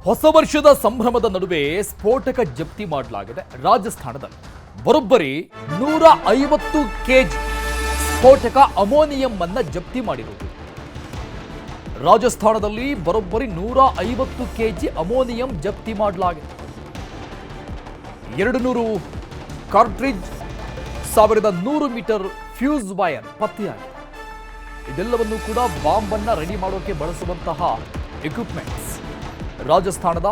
ಹೊಸ ವರ್ಷದ ಸಂಭ್ರಮದ ನಡುವೆ ಸ್ಫೋಟಕ ಜಪ್ತಿ ಮಾಡಲಾಗಿದೆ ರಾಜಸ್ಥಾನದಲ್ಲಿ. ಬರೋಬ್ಬರಿ 150 ಕೆಜಿ ಸ್ಫೋಟಕ ಅಮೋನಿಯಂ ಅನ್ನ ಜಪ್ತಿ ಮಾಡಿರುವುದು. ರಾಜಸ್ಥಾನದಲ್ಲಿ ಬರೋಬ್ಬರಿ 150 ಕೆಜಿ ಅಮೋನಿಯಂ ಜಪ್ತಿ ಮಾಡಲಾಗಿದೆ. 200 ಕಾರ್ಟ್ರಿಡ್ಜ್, 1100 ಮೀಟರ್ ಫ್ಯೂಸ್ ವೈರ್ ಪತ್ತೆಯಾಗಿದೆ. ಇದೆಲ್ಲವನ್ನು ಕೂಡ ಬಾಂಬ್ ಅನ್ನ ರೆಡಿ ಮಾಡೋಕೆ ಬಳಸುವಂತಹ ಎಕ್ವಿಪ್ಮೆಂಟ್ಸ್. ರಾಜಸ್ಥಾನದ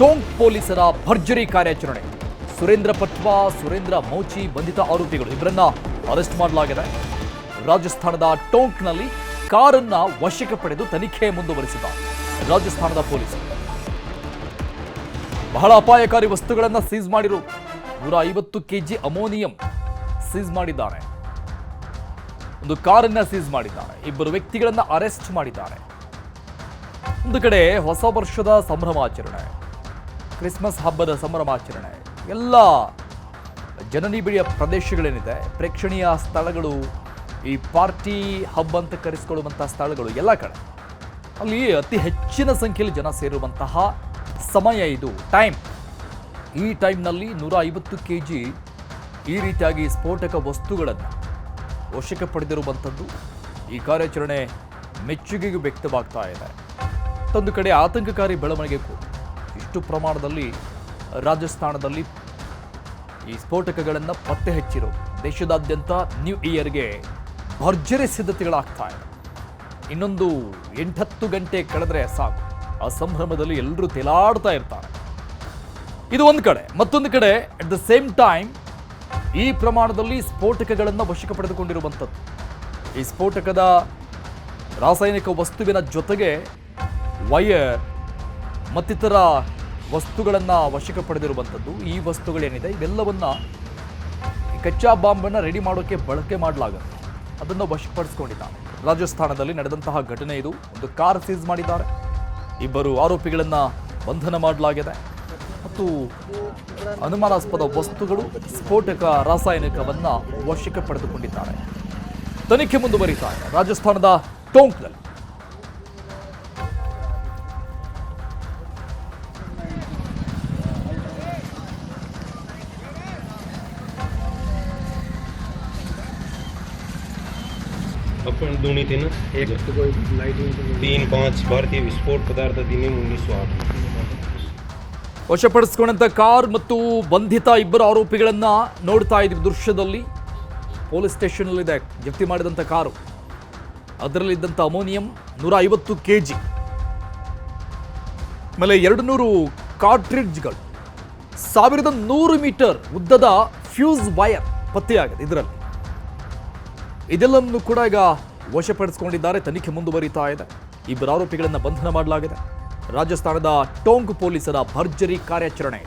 ಟೋಂಕ್ ಪೊಲೀಸರ ಭರ್ಜರಿ ಕಾರ್ಯಾಚರಣೆ. ಸುರೇಂದ್ರ ಪಟ್ವಾ, ಸುರೇಂದ್ರ ಮೌಚಿ ಬಂಧಿತ ಆರೋಪಿಗಳು ಇಬ್ಬರನ್ನ ಅರೆಸ್ಟ್ ಮಾಡಲಾಗಿದೆ. ರಾಜಸ್ಥಾನದ ಟೋಂಕ್ನಲ್ಲಿ ಕಾರನ್ನ ವಶಕ್ಕೆ ಪಡೆದು ತನಿಖೆ ಮುಂದುವರಿಸಿದ್ದಾರೆ ರಾಜಸ್ಥಾನದ ಪೊಲೀಸರು. ಬಹಳ ಅಪಾಯಕಾರಿ ವಸ್ತುಗಳನ್ನು ಸೀಸ್ ಮಾಡಿರು. 150 ಕೆಜಿ ಅಮೋನಿಯಂ ಸೀಸ್ ಮಾಡಿದ್ದಾರೆ. ಒಂದು ಕಾರನ್ನ ಸೀಸ್ ಮಾಡಿದ್ದಾರೆ. ಇಬ್ಬರು ವ್ಯಕ್ತಿಗಳನ್ನ ಅರೆಸ್ಟ್ ಮಾಡಿದ್ದಾರೆ. ಒಂದು ಕಡೆ ಹೊಸ ವರ್ಷದ ಸಂಭ್ರಮಾಚರಣೆ, ಕ್ರಿಸ್ಮಸ್ ಹಬ್ಬದ ಸಂಭ್ರಮಾಚರಣೆ, ಎಲ್ಲ ಜನನಿಬಿಡಿಯ ಪ್ರದೇಶಗಳೇನಿದೆ, ಪ್ರೇಕ್ಷಣೀಯ ಸ್ಥಳಗಳು, ಈ ಪಾರ್ಟಿ ಹಬ್ ಅಂತ ಕರೆಸಿಕೊಳ್ಳುವಂತಹ ಸ್ಥಳಗಳು ಎಲ್ಲ ಕಡೆ ಅಲ್ಲಿ ಅತಿ ಹೆಚ್ಚಿನ ಸಂಖ್ಯೆಯಲ್ಲಿ ಜನ ಸೇರುವಂತಹ ಸಮಯ ಇದು, ಟೈಮ್. ಈ ಟೈಮ್ನಲ್ಲಿ 150 ಕೆಜಿ ಈ ರೀತಿಯಾಗಿ ಸ್ಫೋಟಕ ವಸ್ತುಗಳನ್ನು ವಶಕ್ಕೆ ಪಡೆದಿರುವಂಥದ್ದು ಈ ಕಾರ್ಯಾಚರಣೆ ಮೆಚ್ಚುಗೆಗೆ ವ್ಯಕ್ತವಾಗ್ತಾ ಇದೆ. ಮತ್ತೊಂದು ಕಡೆ ಆತಂಕಕಾರಿ ಬೆಳವಣಿಗೆ ಕೂಡ. ಇಷ್ಟು ಪ್ರಮಾಣದಲ್ಲಿ ರಾಜಸ್ಥಾನದಲ್ಲಿ ಈ ಸ್ಫೋಟಕಗಳನ್ನು ಪತ್ತೆ ಹಚ್ಚಿರೋದು. ದೇಶದಾದ್ಯಂತ ನ್ಯೂ ಇಯರ್ಗೆ ಭರ್ಜರಿ ಸಿದ್ಧತೆಗಳಾಗ್ತಾ ಇದೆ. ಇನ್ನೊಂದು 8-10 ಗಂಟೆ ಕಳೆದ್ರೆ ಸಾಕು, ಆ ಸಂಭ್ರಮದಲ್ಲಿ ಎಲ್ಲರೂ ತೇಲಾಡ್ತಾ ಇರ್ತಾರೆ. ಇದು ಒಂದು ಕಡೆ. ಮತ್ತೊಂದು ಕಡೆ ಅಟ್ ದ ಸೇಮ್ ಟೈಮ್ ಈ ಪ್ರಮಾಣದಲ್ಲಿ ಸ್ಫೋಟಕಗಳನ್ನು ವಶಕ್ಕೆ ಪಡೆದುಕೊಂಡಿರುವಂಥದ್ದು. ಈ ಸ್ಫೋಟಕದ ರಾಸಾಯನಿಕ ವಸ್ತುವಿನ ಜೊತೆಗೆ ವೈರ್ ಮತ್ತಿತರ ವಸ್ತುಗಳನ್ನು ವಶಕ್ಕೆ ಪಡೆದಿರುವಂಥದ್ದು. ಈ ವಸ್ತುಗಳೇನಿದೆ ಇವೆಲ್ಲವನ್ನ ಕಚ್ಚಾ ಬಾಂಬನ್ನು ರೆಡಿ ಮಾಡೋಕ್ಕೆ ಬಳಕೆ ಮಾಡಲಾಗುತ್ತೆ. ಅದನ್ನು ವಶಪಡಿಸಿಕೊಂಡಿದ್ದಾರೆ. ರಾಜಸ್ಥಾನದಲ್ಲಿ ನಡೆದಂತಹ ಘಟನೆ ಇದು. ಒಂದು ಕಾರ್ ಸೀಸ್ ಮಾಡಿದ್ದಾರೆ. ಇಬ್ಬರು ಆರೋಪಿಗಳನ್ನು ಬಂಧನ ಮಾಡಲಾಗಿದೆ ಮತ್ತು ಅನುಮಾನಾಸ್ಪದ ವಸ್ತುಗಳು, ಸ್ಫೋಟಕ ರಾಸಾಯನಿಕವನ್ನು ವಶಕ್ಕೆ ಪಡೆದುಕೊಂಡಿದ್ದಾರೆ. ತನಿಖೆ ಮುಂದುವರಿತಾ ಇದೆ ರಾಜಸ್ಥಾನದ ಟೋಂಕ್ನಲ್ಲಿ. अपन दूनी थी ना, एक तो कोई लाइटिंग 3-5 भारतीय विस्फोट पदार्थ दिने 1908 ವಶಪಡಿಸಿಕೊಂಡಂತ ಕಾರ್ ಮತ್ತು ಬಂಧಿತ ಇಬ್ಬರು ಆರೋಪಿಗಳನ್ನ ನೋಡ್ತಾ ಇದ್ವಿ ದೃಶ್ಯದಲ್ಲಿ. ಪೊಲೀಸ್ ಸ್ಟೇಷನ್ ಇದೆ ಜಪ್ತಿ ಮಾಡಿದಂಥ ಕಾರು. ಅದರಲ್ಲಿದ್ದಂಥ ಅಮೋನಿಯಂ 150 ಕೆಜಿ, ಆಮೇಲೆ 200 ಕಾರ್ಟ್ರಿಡ್ಜ್ಗಳು, 1100 ಮೀಟರ್ ಉದ್ದದ ಫ್ಯೂಸ್ ವೈರ್ ಪತ್ತೆಯಾಗಿದೆ ಇದರಲ್ಲಿ. ಇದೆಲ್ಲವನ್ನು ಕೂಡ ಈಗ ವಶಪಡಿಸಿಕೊಂಡಿದ್ದಾರೆ. ತನಿಖೆ ಮುಂದುವರಿತಾ ಇದೆ. ಇಬ್ಬರು ಆರೋಪಿಗಳನ್ನು ಬಂಧನ ಮಾಡಲಾಗಿದೆ. ರಾಜಸ್ಥಾನದ ಟೋಂಕ್ ಪೊಲೀಸರ ಭರ್ಜರಿ ಕಾರ್ಯಾಚರಣೆ.